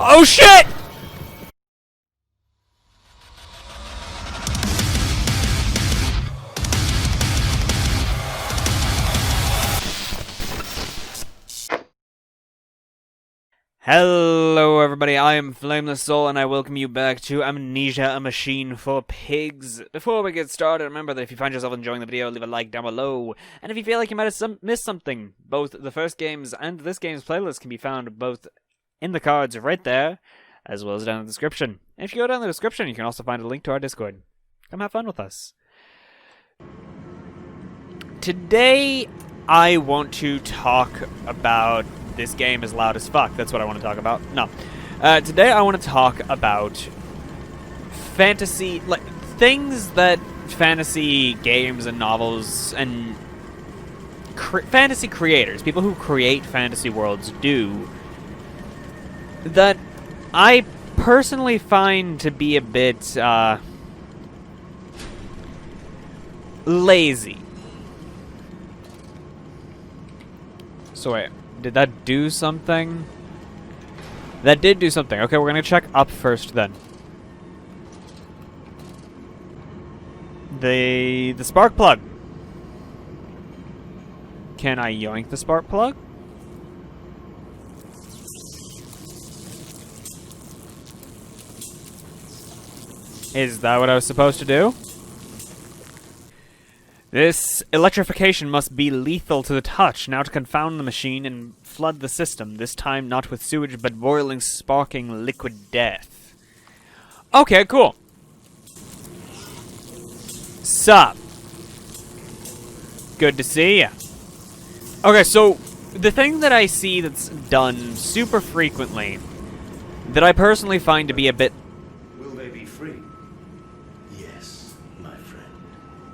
Oh shit! Hello everybody, I am Flameless Soul and I welcome you back to Amnesia, a machine for pigs. Before we get started, remember that if you find yourself enjoying the video, leave a like down below. And if you feel like you might have missed something, both the first games and this game's playlist can be found both in the cards right there, as well as down in the description. And if you go down in the description, you can also find a link to our Discord. Come have fun with us. Today, I want to talk about... This game is loud as fuck. That's what I want to talk about. No. Today I want to talk about fantasy, like, things that fantasy games and novels and fantasy creators, people who create fantasy worlds do, that I personally find to be a bit, lazy. So wait. Did that do something? That did do something. Okay, we're gonna check up first then. The spark plug. Can I yoink the spark plug? Is that what I was supposed to do? This electrification must be lethal to the touch, now to confound the machine and flood the system, this time not with sewage, but boiling, sparking liquid death. Okay, cool. Sup? Good to see ya. Okay, so the thing that I see that's done super frequently, that I personally find to be a bit... Will they be free? Yes, my friend.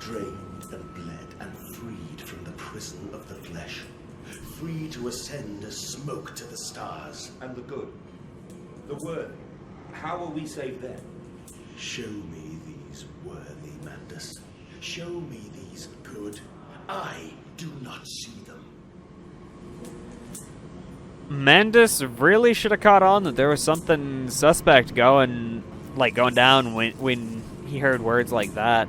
Drained and bled and freed from the prison of the flesh. Free to ascend as smoke to the stars. And the good, the worthy, how will we save them? Show me these worthy, Mandus. Show me these good. I do not see them. Mandus really should have caught on that there was something suspect going down when he heard words like that.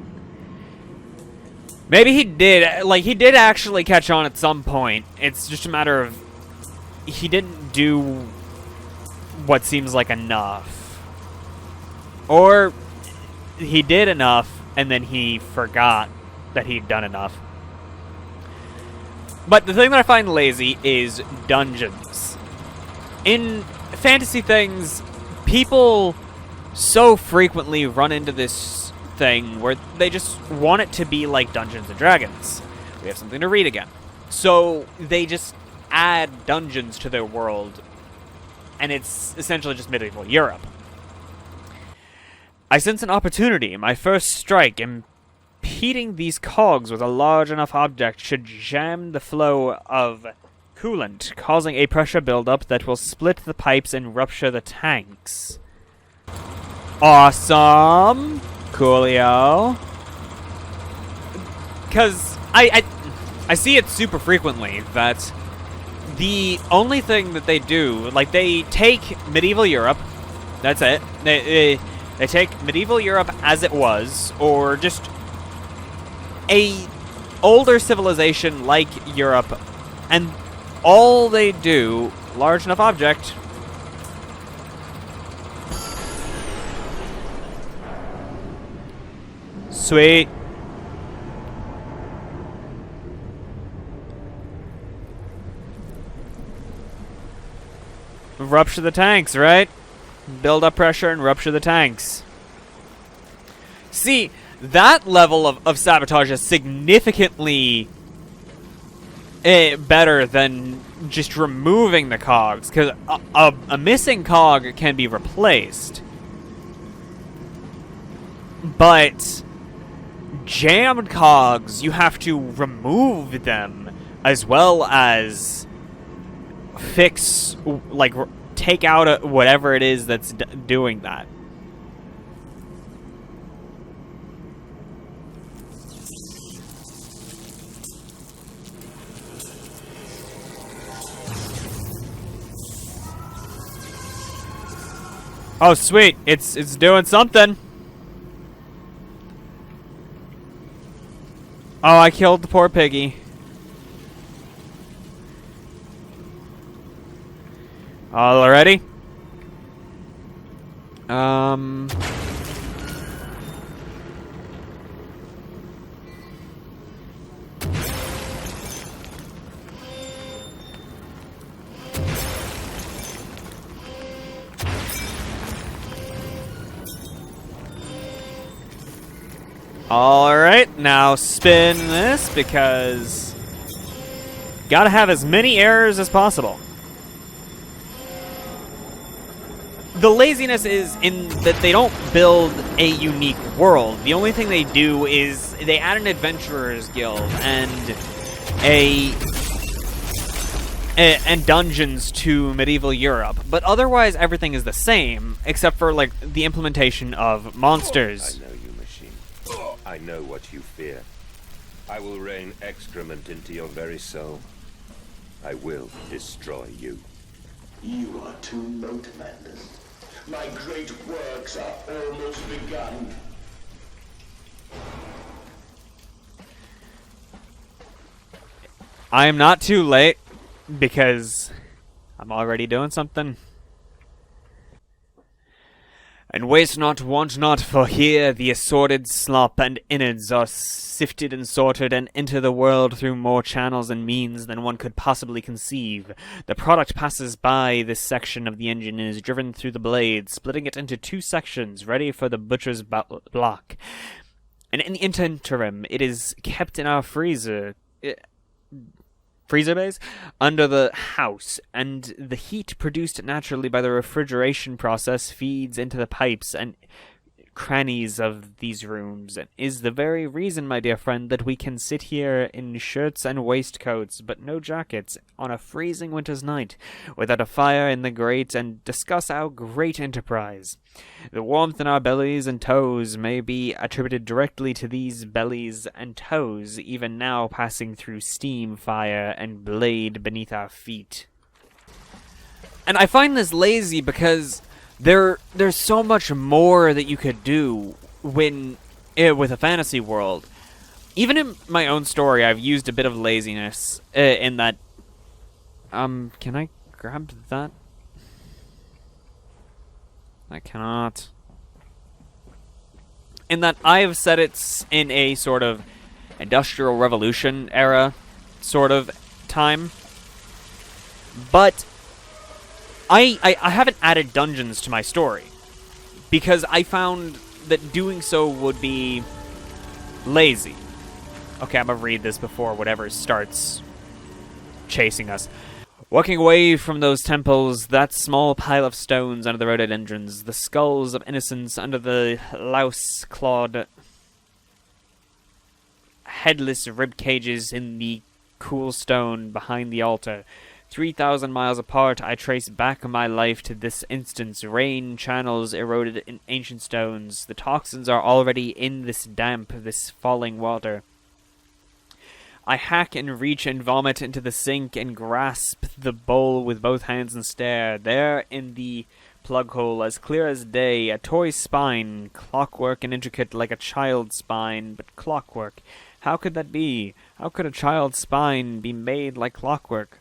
Maybe he did, he did actually catch on at some point. It's just a matter of he didn't do what seems like enough. Or he did enough and then he forgot that he'd done enough. But the thing that I find lazy is dungeons. In fantasy things, people so frequently run into this thing where they just want it to be like Dungeons & Dragons. We have something to read again. So they just add dungeons to their world, and it's essentially just medieval Europe. I sense an opportunity. My first strike, impeding these cogs with a large enough object, should jam the flow of coolant, causing a pressure buildup that will split the pipes and rupture the tanks. Awesome! Coolio. Because I see it super frequently that the only thing that they do, they take medieval Europe, that's it, they take medieval Europe as it was, or just a older civilization like Europe, and all they do, large enough object, sweet. Rupture the tanks, right? Build up pressure and rupture the tanks. See, that level of sabotage is significantly better than just removing the cogs, because a missing cog can be replaced. But jammed cogs, you have to remove them as well as fix, take out whatever it is that's doing that. Oh, sweet. It's doing something. Oh, I killed the poor piggy. Alrighty. Alright, now spin this because gotta have as many errors as possible. The laziness is in that they don't build a unique world. The only thing they do is they add an adventurer's guild and and dungeons to medieval Europe, but otherwise everything is the same except for like the implementation of monsters. I know you, machine. I know what you fear. I will rain excrement into your very soul. I will destroy you. You are too late, Mandus. My great works are almost begun. I am not too late because I'm already doing something. And waste not, want not, for here the assorted slop and innards are sifted and sorted and enter the world through more channels and means than one could possibly conceive. The product passes by this section of the engine and is driven through the blade, splitting it into two sections, ready for the butcher's block. And in the interim, it is kept in our freezer bays under the house, and the heat produced naturally by the refrigeration process feeds into the pipes and crannies of these rooms, and is the very reason, my dear friend, that we can sit here in shirts and waistcoats, but no jackets, on a freezing winter's night, without a fire in the grate, and discuss our great enterprise. The warmth in our bellies and toes may be attributed directly to these bellies and toes, even now passing through steam, fire, and blade beneath our feet. And I find this lazy because there's so much more that you could do with a fantasy world. Even in my own story, I've used a bit of laziness in that. Can I grab that? I cannot. In that I've said it's in a sort of Industrial Revolution era sort of time. But I haven't added dungeons to my story because I found that doing so would be lazy. Okay, I'm gonna read this before whatever starts chasing us. Walking away from those temples, that small pile of stones under the rhododendrons, the skulls of innocents under the louse-clawed, headless rib cages in the cool stone behind the altar. 3,000 miles apart, I trace back my life to this instance. Rain channels eroded in ancient stones. The toxins are already in this damp, this falling water. I hack and reach and vomit into the sink and grasp the bowl with both hands and stare. There in the plug hole, as clear as day, a toy spine, clockwork and intricate like a child's spine, but clockwork. How could that be? How could a child's spine be made like clockwork?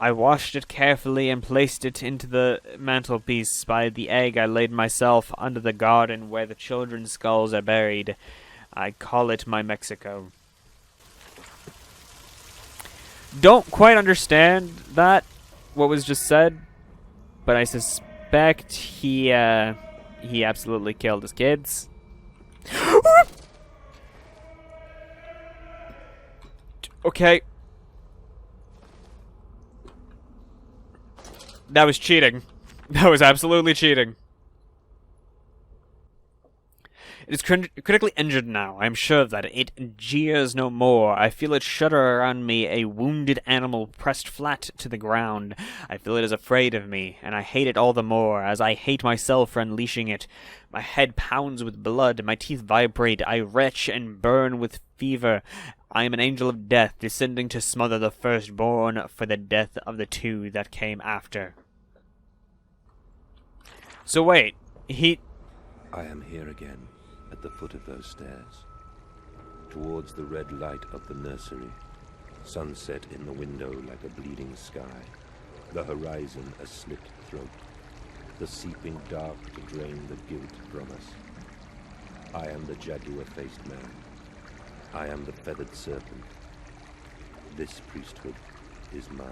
I washed it carefully and placed it into the mantelpiece. By the egg I laid myself under the garden where the children's skulls are buried. I call it my Mexico. Don't quite understand that, what was just said, but I suspect he absolutely killed his kids. Okay. That was cheating. That was absolutely cheating. It is critically injured now. I am sure of that. It jeers no more. I feel it shudder around me, a wounded animal pressed flat to the ground. I feel it is afraid of me, and I hate it all the more, as I hate myself for unleashing it. My head pounds with blood, my teeth vibrate, I retch and burn with fever. I am an angel of death, descending to smother the firstborn for the death of the two that came after. So wait, he... I am here again, at the foot of those stairs. Towards the red light of the nursery. Sunset in the window like a bleeding sky. The horizon a slit throat. The seeping dark to drain the guilt from us. I am the jaguar-faced man. I am the feathered serpent. This priesthood is mine.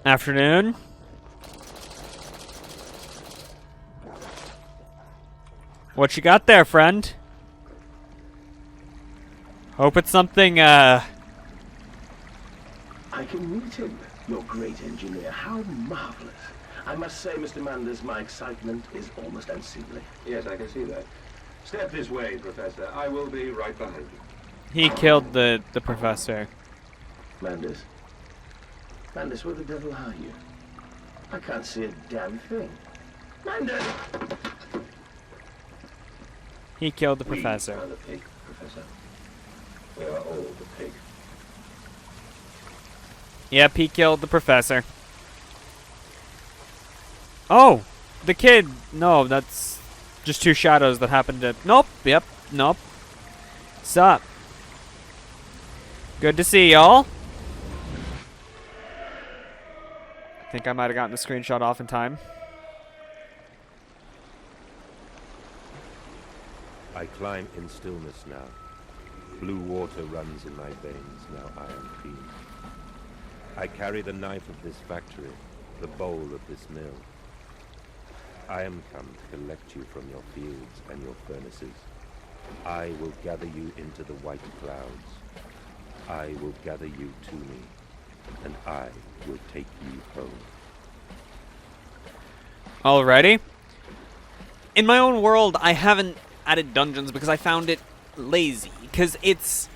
Afternoon. What you got there, friend? Hope it's something, I can meet him, your great engineer. How marvelous. I must say, Mr. Mandus, my excitement is almost unseemly. Yes, I can see that. Step this way, Professor. I will be right behind you. He killed the professor. Mandus? Mandus, where the devil are you? I can't see a damn thing. Mandus! He killed the We professor. are the pig, Professor. We are all the pig. Yep, he killed the professor. Oh! The kid! No, that's just two shadows that happened to... Nope, yep, nope. Sup? Good to see y'all. I think I might have gotten the screenshot off in time. I climb in stillness now. Blue water runs in my veins, now I am clean. I carry the knife of this factory, the bowl of this mill. I am come to collect you from your fields and your furnaces. I will gather you into the white clouds. I will gather you to me, and I will take you home. Alrighty. In my own world, I haven't added dungeons because I found it lazy. Because it's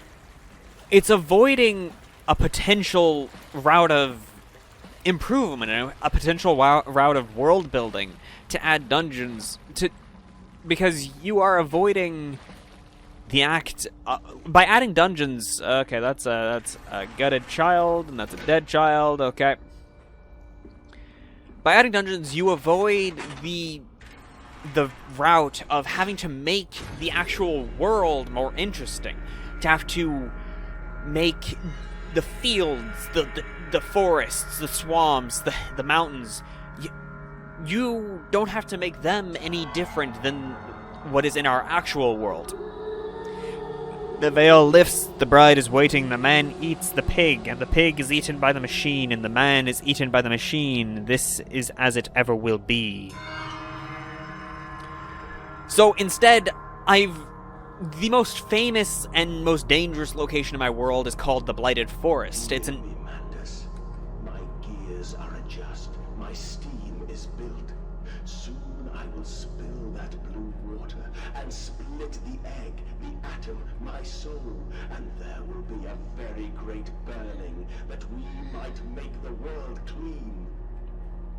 avoiding a potential route of improvement, a potential route of world building to add dungeons because you are avoiding the act by adding dungeons. Okay, that's a gutted child and that's a dead child. Okay. By adding dungeons, you avoid the route of having to make the actual world more interesting. To have to make the fields, the forests, the swamps, the mountains. You don't have to make them any different than what is in our actual world. The veil lifts, the bride is waiting, the man eats the pig, and the pig is eaten by the machine, and the man is eaten by the machine. This is as it ever will be. So instead, the most famous and most dangerous location in my world is called the Blighted Forest. It's an... Mandus. My gears are adjust. My steam is built. Soon I will spill that blue water and split the egg, the atom, my soul, and there will be a very great burning that we might make the world clean.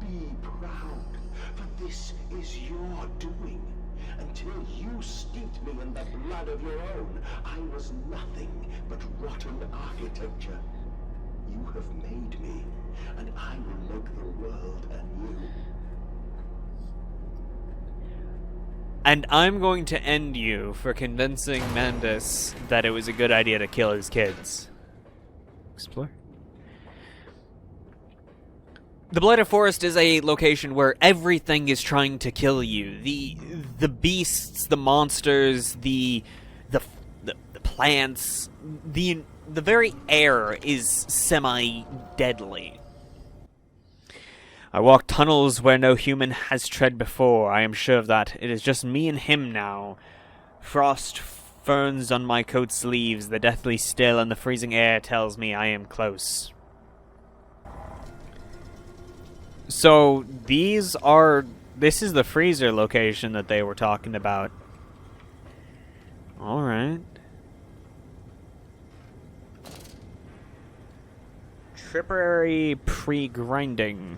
Be proud, for this is your doing. Until you steeped me in the blood of your own, I was nothing but rotten architecture. You have made me, and I will make the world anew. And I'm going to end you for convincing Mandus that it was a good idea to kill his kids. Explore. The Blighted Forest is a location where everything is trying to kill you. The beasts, the monsters, the plants, the very air is semi-deadly. I walk tunnels where no human has tread before. I am sure of that. It is just me and him now. Frost ferns on my coat sleeves, the deathly still, and the freezing air tells me I am close. So, this is the freezer location that they were talking about. Alright. Tripperary pre-grinding.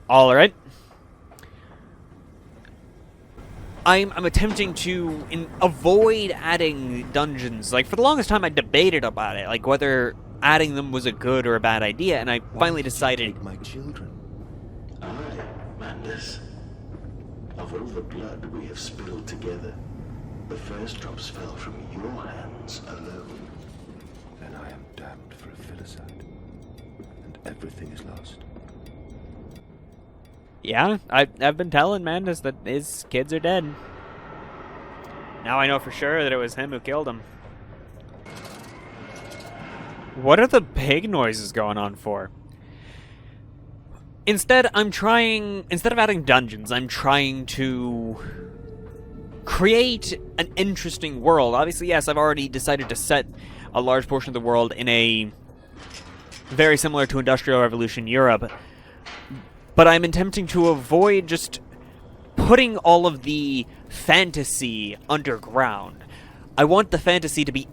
Alright. I'm attempting to avoid adding dungeons. Like, for the longest time, I debated about it, like whether adding them was a good or a bad idea, and I finally decided. Take my children. Aye, Mandus. Of all the blood we have spilled together, the first drops fell from your hands alone. Then I am damned for a filicide, and everything is lost. Yeah, I've been telling Mandus that his kids are dead. Now I know for sure that it was him who killed him. What are the pig noises going on for? Instead of adding dungeons, I'm trying to create an interesting world. Obviously, yes, I've already decided to set a large portion of the world in a very similar to Industrial Revolution Europe. But I'm attempting to avoid just putting all of the fantasy underground. I want the fantasy to be,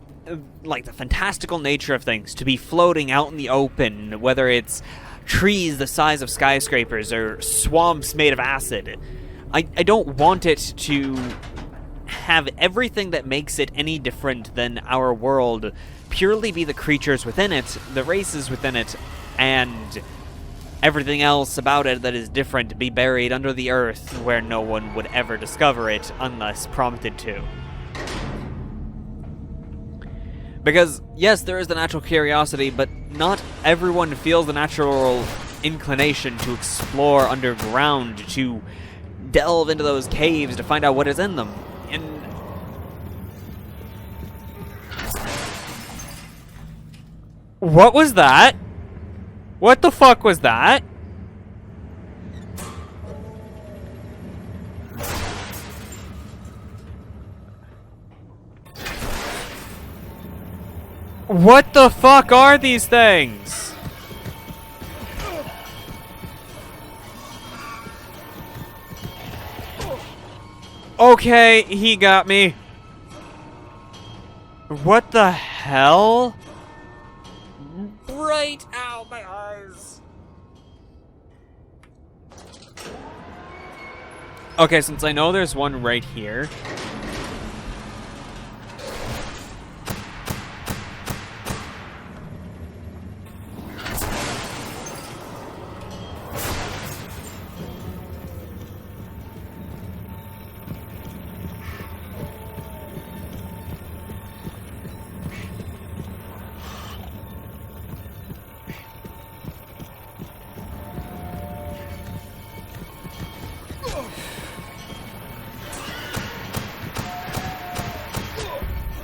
like the fantastical nature of things, to be floating out in the open, whether it's trees the size of skyscrapers or swamps made of acid. I don't want it to have everything that makes it any different than our world purely be the creatures within it, the races within it, and everything else about it that is different be buried under the earth where no one would ever discover it unless prompted to. Because, yes, there is the natural curiosity, but not everyone feels the natural inclination to explore underground, to delve into those caves to find out what is in them. And what was that? What the fuck was that? What the fuck are these things? Okay, he got me. What the hell? Right out my eyes. Okay, since I know there's one right here.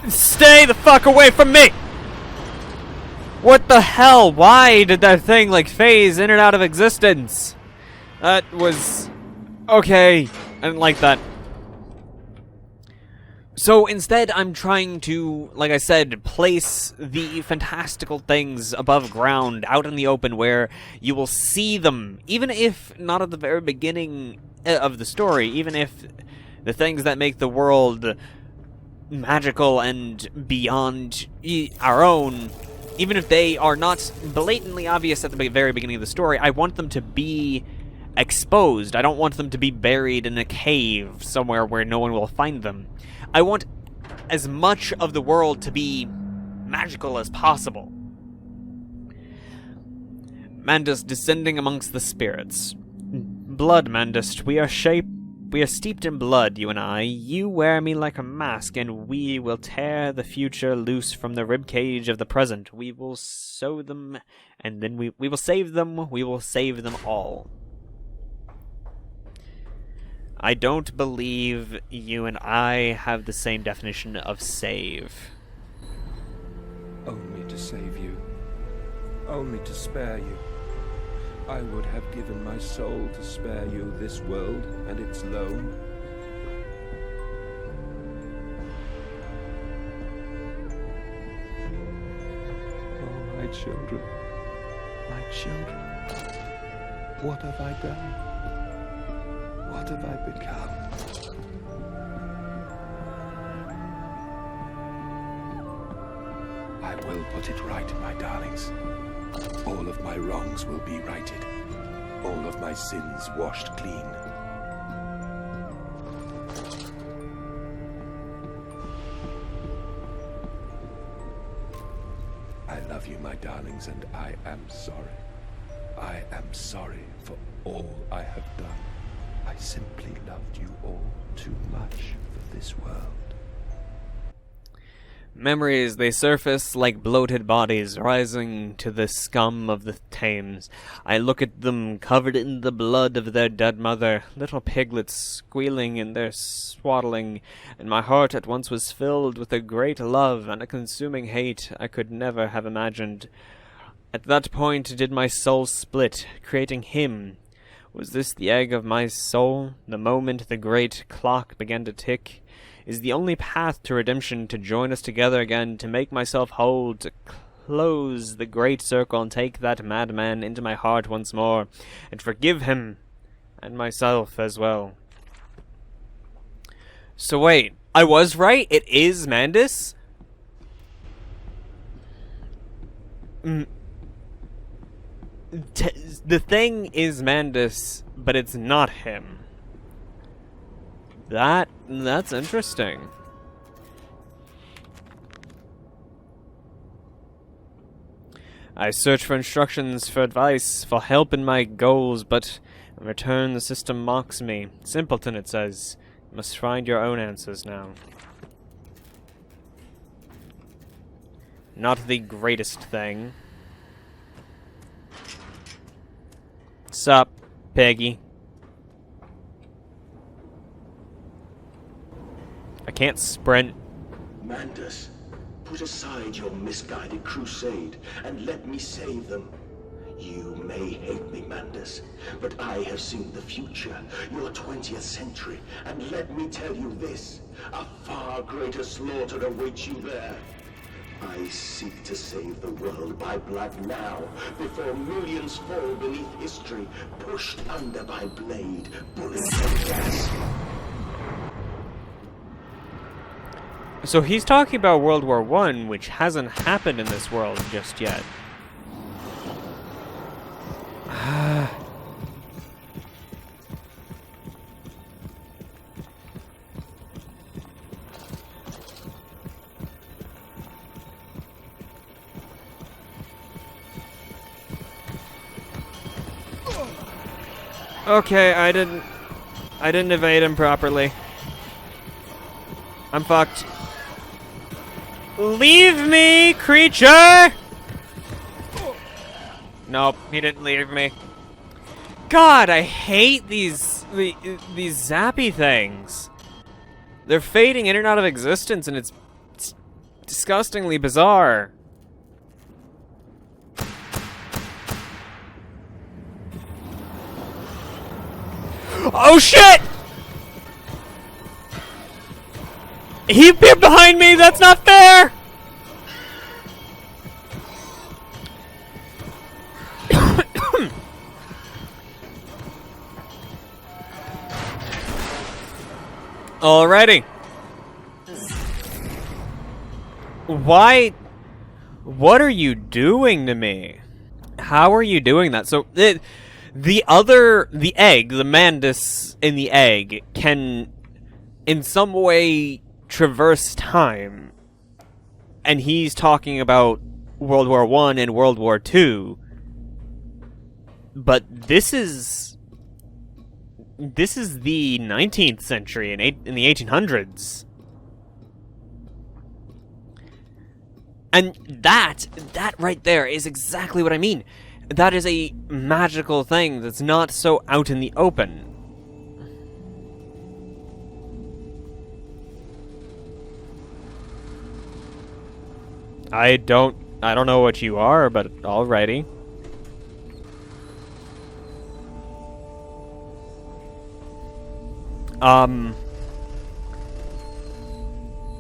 Stay the fuck away from me! What the hell? Why did that thing, like, phase in and out of existence? That was... okay. I didn't like that. So instead, I'm trying to, like I said, place the fantastical things above ground, out in the open, where you will see them, even if not at the very beginning of the story, even if the things that make the world magical and beyond our own, even if they are not blatantly obvious at the very beginning of the story, I want them to be exposed. I don't want them to be buried in a cave somewhere where no one will find them. I want as much of the world to be magical as possible. Mandus descending amongst the spirits. Blood, Mandus, we are steeped in blood, you and I. You wear me like a mask, and we will tear the future loose from the ribcage of the present. We will sow them, and then we will save them. We will save them all. I don't believe you and I have the same definition of save. Only to save you. Only to spare you. I would have given my soul to spare you this world and its loam. Oh, my children. My children. What have I done? What have I become? I will put it right, my darlings. All of my wrongs will be righted. All of my sins washed clean. love you, my darlings, and I am sorry. I am sorry for all I have done. I simply loved you all too much for this world. Memories, they surface like bloated bodies rising to the scum of the Thames. I look at them covered in the blood of their dead mother, little piglets squealing in their swaddling, and my heart at once was filled with a great love and a consuming hate I could never have imagined. At that point did my soul split, creating him. Was this the egg of my soul? The moment the great clock began to tick? Is the only path to redemption to join us together again, to make myself whole, to close the great circle and take that madman into my heart once more, and forgive him, and myself as well. So wait, I was right? It is Mandus? The thing is Mandus, but it's not him. That's interesting. I search for instructions, for advice, for help in my goals, but in return the system mocks me. Simpleton, it says. You must find your own answers now. Not the greatest thing. Sup, Peggy? I can't sprint. Mandus, put aside your misguided crusade and let me save them. You may hate me, Mandus, but I have seen the future, your 20th century, and let me tell you this, a far greater slaughter awaits you there. I seek to save the world by blood now, before millions fall beneath history, pushed under by blade, bullets, and gas. So he's talking about World War I, which hasn't happened in this world just yet. Okay, I didn't evade him properly. I'm fucked. Leave me, creature! Nope, he didn't leave me. God, I hate these zappy things. They're fading in and out of existence, and it's disgustingly bizarre. Oh shit! He appeared behind me! That's not fair! Alrighty. Why? What are you doing to me? How are you doing that? So, the egg, the Mandus in the egg, can in some way traverse time. And he's talking about World War I and World War II. But this is the 19th century in the 1800s. And that right there is exactly what I mean. That is a magical thing that's not so out in the open. I don't know what you are, but alrighty.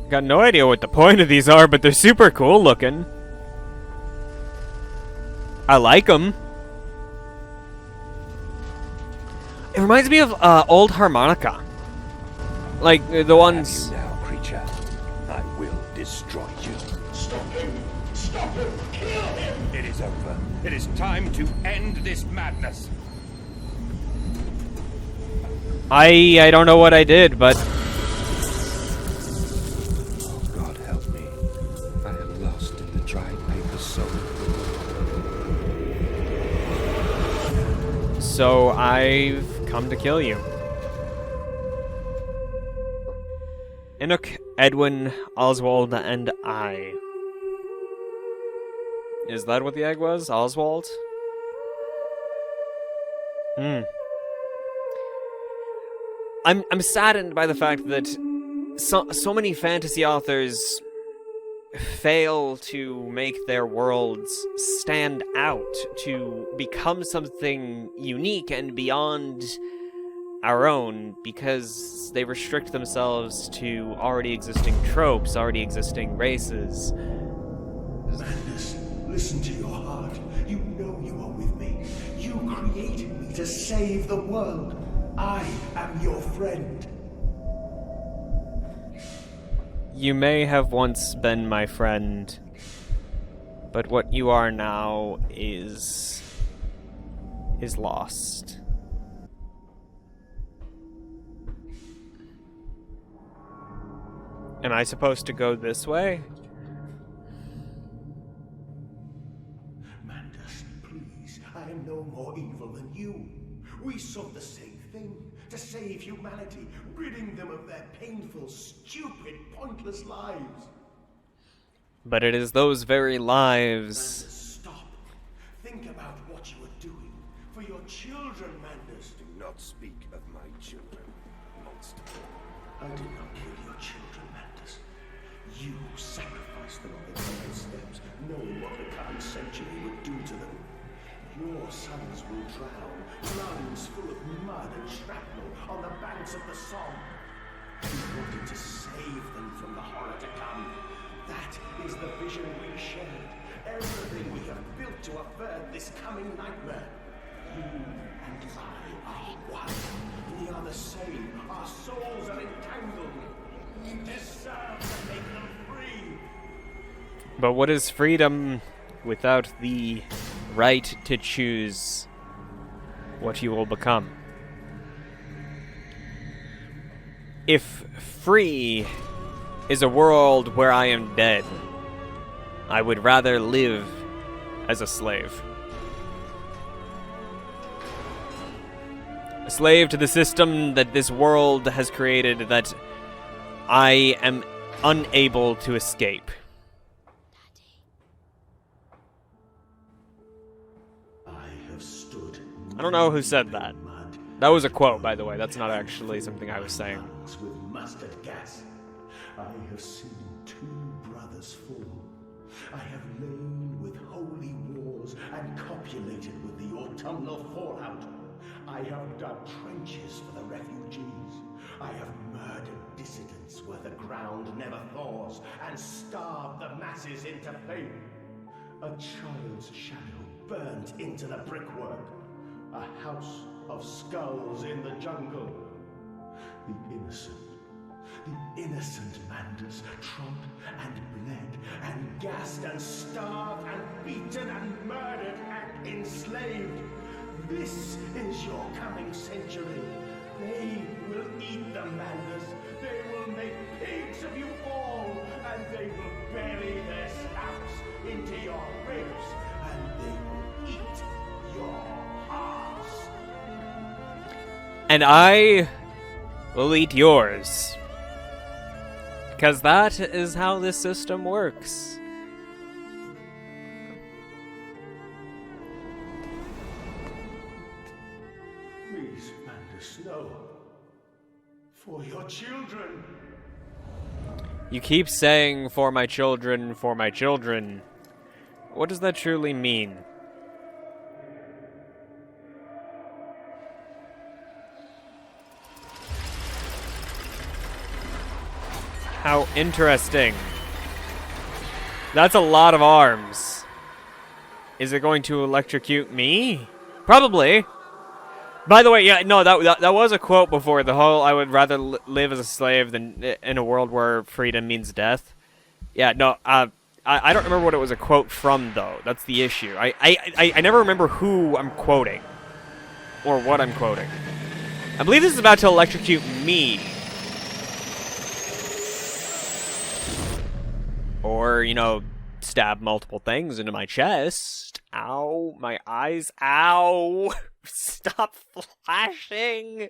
Got no idea what the point of these are, but they're super cool looking. I like them. It reminds me of old harmonica. Like the ones. Have you now, creature? I will destroy you. Stop him! Stop him! Kill him! It is over. It is time to end this madness. I don't know what I did, but Oh, God help me. I am lost in the dried paper the soul. So I've come to kill you. Inuk, Edwin, Oswald, and I. Is that what the egg was? Oswald? I'm saddened by the fact that so many fantasy authors fail to make their worlds stand out, to become something unique and beyond our own, because they restrict themselves to already existing tropes, already existing races. Madness, listen to your heart. You know you are with me. You created me to save the world. I am your friend. You may have once been my friend, but what you are now is lost. Am I supposed to go this way? Mandus, please, I am no more evil than you. We sought the same thing, to save humanity, ridding them of their painful, stupid, pointless lives. But it is those very lives. Mandus, stop. Think about what you are doing. For your children, Mandus. Do not speak of my children, monster. I did not kill your children, Mandus. You sacrificed them on the temple steps, knowing what the current century would do to them. Your sons will drown, lungs full of mud and shrapnel on the banks of the Somme. You wanted to save them from the horror to come. That is the vision we shared. Everything we have built to avert this coming nightmare. You and I are one. We are the same. Our souls are entangled. You deserve to make them free. But what is freedom without the right to choose what you will become? If free is a world where I am dead, I would rather live as a slave. A slave to the system that this world has created that I am unable to escape. I don't know who said that. That was a quote, by the way. That's not actually something I was saying. With mustard gas. I have seen two brothers fall. I have lain with holy wars and copulated with the autumnal fallout. I have dug trenches for the refugees. I have murdered dissidents where the ground never thaws and starved the masses into pain. A child's shadow burnt into the brickwork. A house of skulls in the jungle. The innocent Mandus trod and bled and gassed and starved and beaten and murdered and enslaved. This is your coming century. They will eat the Mandus. They will make pigs of you all, and they will bury their snouts into your ribs, and they will eat your hearts. And I will eat yours. Because that is how this system works. Please, Mandus, no. For your children. You keep saying, for my children, for my children. What does that truly mean? How interesting. That's a lot of arms. Is it going to electrocute me? Probably. By the way, yeah, no, that was a quote before. The whole, I would rather live as a slave than in a world where freedom means death. Yeah, no, I don't remember what it was a quote from, though. That's the issue. I never remember who I'm quoting. Or what I'm quoting. I believe this is about to electrocute me. Or, you know, stab multiple things into my chest. Ow, my eyes. Ow! Stop flashing!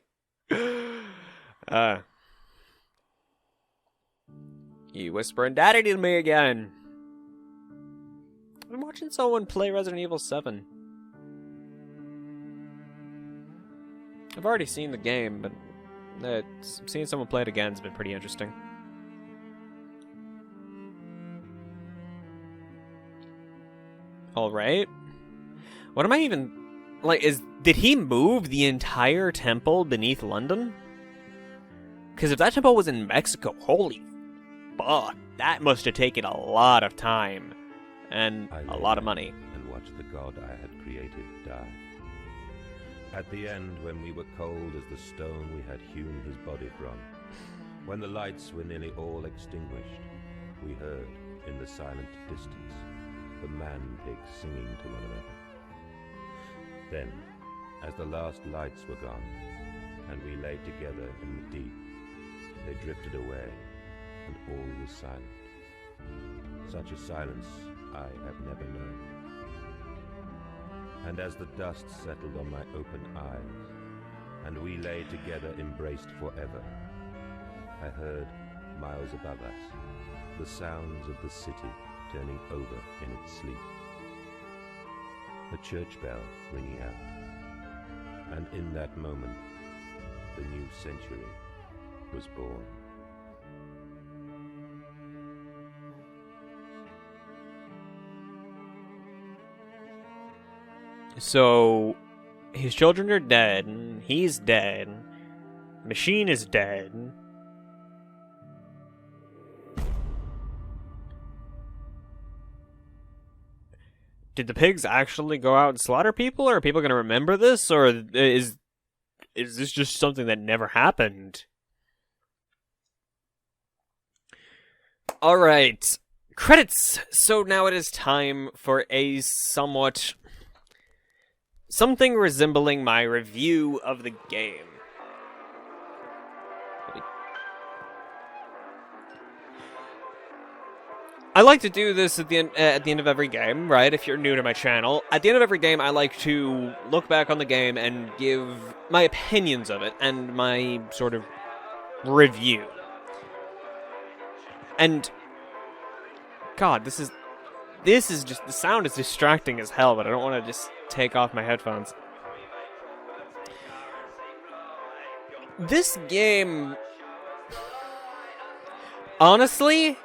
You whispering daddy to me again. I'm watching someone play Resident Evil 7. I've already seen the game, but seeing someone play it again has been pretty interesting. Alright. What am I even... Like, did he move the entire temple beneath London? Because if that temple was in Mexico, holy fuck, that must have taken a lot of time. And a lot of money. And watched the god I had created die. At the end, when we were cold as the stone we had hewn his body from, when the lights were nearly all extinguished, we heard, in the silent distance, the man-pigs singing to one another. Then, as the last lights were gone, and we lay together in the deep, they drifted away, and all was silent. Such a silence I have never known. And as the dust settled on my open eyes, and we lay together embraced forever, I heard, miles above us, the sounds of the city turning over in its sleep. The church bell ringing out, and in that moment, the new century was born. So, his children are dead, he's dead, machine is dead. Did the pigs actually go out and slaughter people, or are people going to remember this, or is this just something that never happened? Alright, credits! So now it is time for a something resembling my review of the game. I like to do this at the end of every game, right? If you're new to my channel, at the end of every game, I like to look back on the game and give my opinions of it and my sort of review. And God, this is just, the sound is distracting as hell, but I don't want to just take off my headphones. This game, honestly,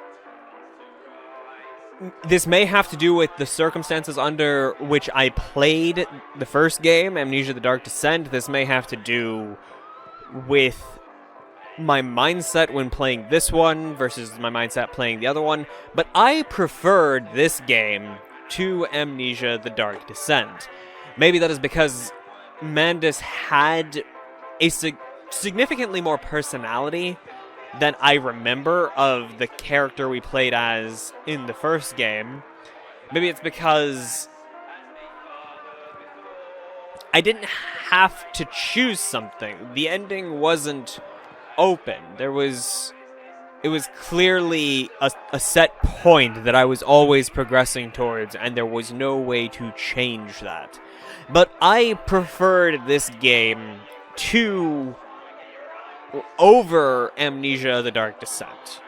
this may have to do with the circumstances under which I played the first game, Amnesia: The Dark Descent. This may have to do with my mindset when playing this one versus my mindset playing the other one, but I preferred this game to Amnesia: The Dark Descent. Maybe that is because Mandus had a significantly more personality than I remember of the character we played as in the first game. Maybe it's because I didn't have to choose something. The ending wasn't open. It was clearly a set point that I was always progressing towards, and there was no way to change that. But I preferred this game over Amnesia: The Dark Descent.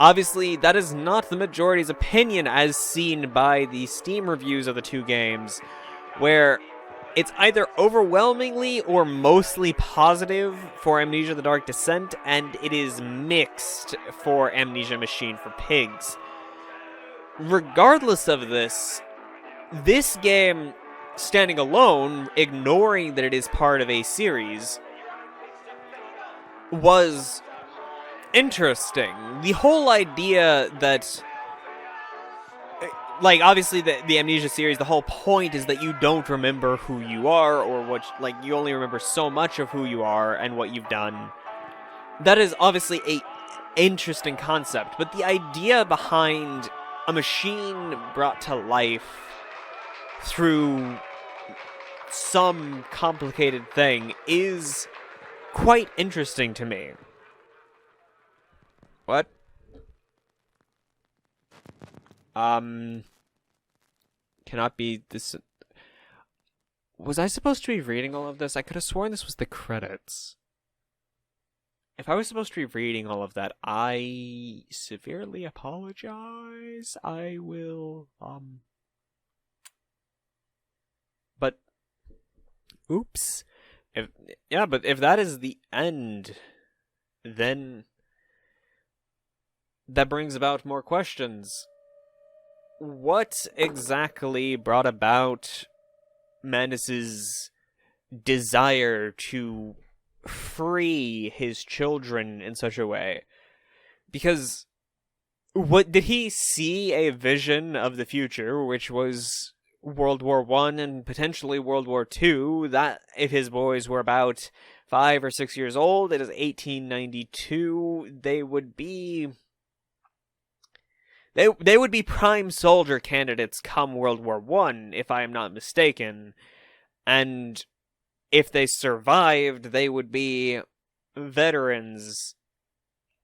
Obviously, that is not the majority's opinion as seen by the Steam reviews of the two games, where it's either overwhelmingly or mostly positive for Amnesia: The Dark Descent, and it is mixed for Amnesia: Machine for Pigs. Regardless of this game, standing alone, ignoring that it is part of a series, was interesting. The whole idea that, like, obviously the Amnesia series, the whole point is that you don't remember who you are, or what, like, you only remember so much of who you are and what you've done. That is obviously a interesting concept, but the idea behind a machine brought to life through some complicated thing is quite interesting to me. What? Cannot be this. Was I supposed to be reading all of this? I could have sworn this was the credits. If I was supposed to be reading all of that, I severely apologize. I will, but, oops. But if that is the end, then that brings about more questions. What exactly brought about Mandus's desire to free his children in such a way? Because what did he see a vision of the future, which was World War I and potentially World War II, that if his boys were about 5 or 6 years old, it is 1892, they would be prime soldier candidates come World War I, if I am not mistaken. And if they survived, they would be veterans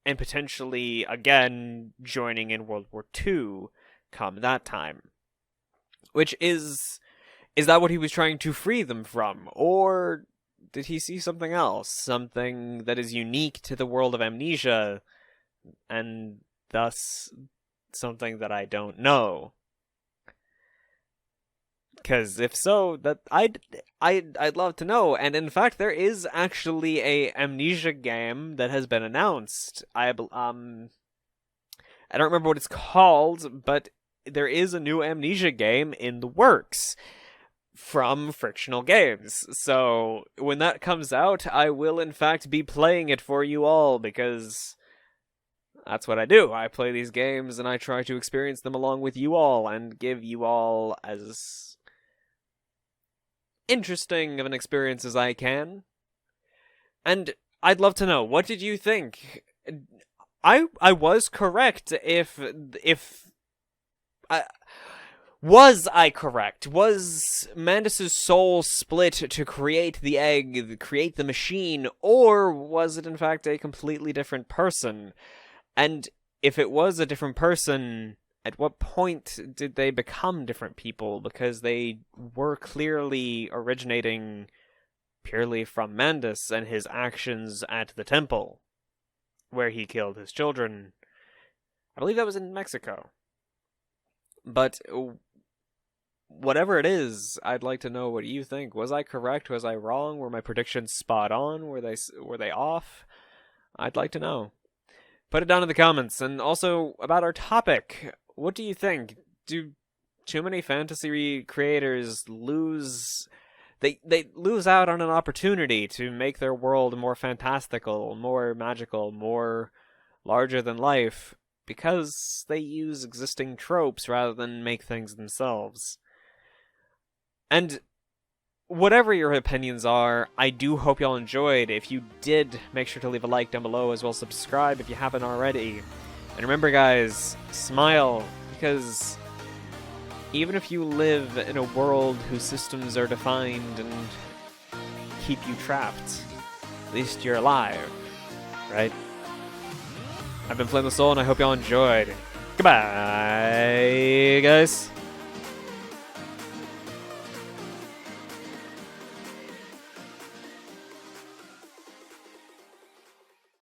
and potentially, again, joining in World War II come that time. Which is that what he was trying to free them from? Or did he see something else? Something that is unique to the world of Amnesia, and thus something that I don't know? Because if so, that I'd love to know. And in fact, there is actually a Amnesia game that has been announced. I don't remember what it's called, but there is a new Amnesia game in the works from Frictional Games. So when that comes out, I will in fact be playing it for you all, because that's what I do. I play these games and I try to experience them along with you all and give you all as interesting of an experience as I can. And I'd love to know, what did you think? I was correct was I correct? Was Mandus's soul split to create the egg, create the machine, or was it in fact a completely different person? And if it was a different person, at what point did they become different people? Because they were clearly originating purely from Mandus and his actions at the temple, where he killed his children. I believe that was in Mexico. But whatever it is, I'd like to know what you think. Was I correct? Was I wrong? Were my predictions spot on? Were they off? I'd like to know. Put it down in the comments. And also, about our topic, what do you think? Do too many fantasy creators lose... They lose out on an opportunity to make their world more fantastical, more magical, more larger than life, because they use existing tropes rather than make things themselves? And whatever your opinions are, I do hope y'all enjoyed. If you did, make sure to leave a like down below, as well as subscribe if you haven't already. And remember guys, smile, because even if you live in a world whose systems are defined and keep you trapped, at least you're alive, right? I've been Flameless Soul, and I hope y'all enjoyed. Goodbye, guys.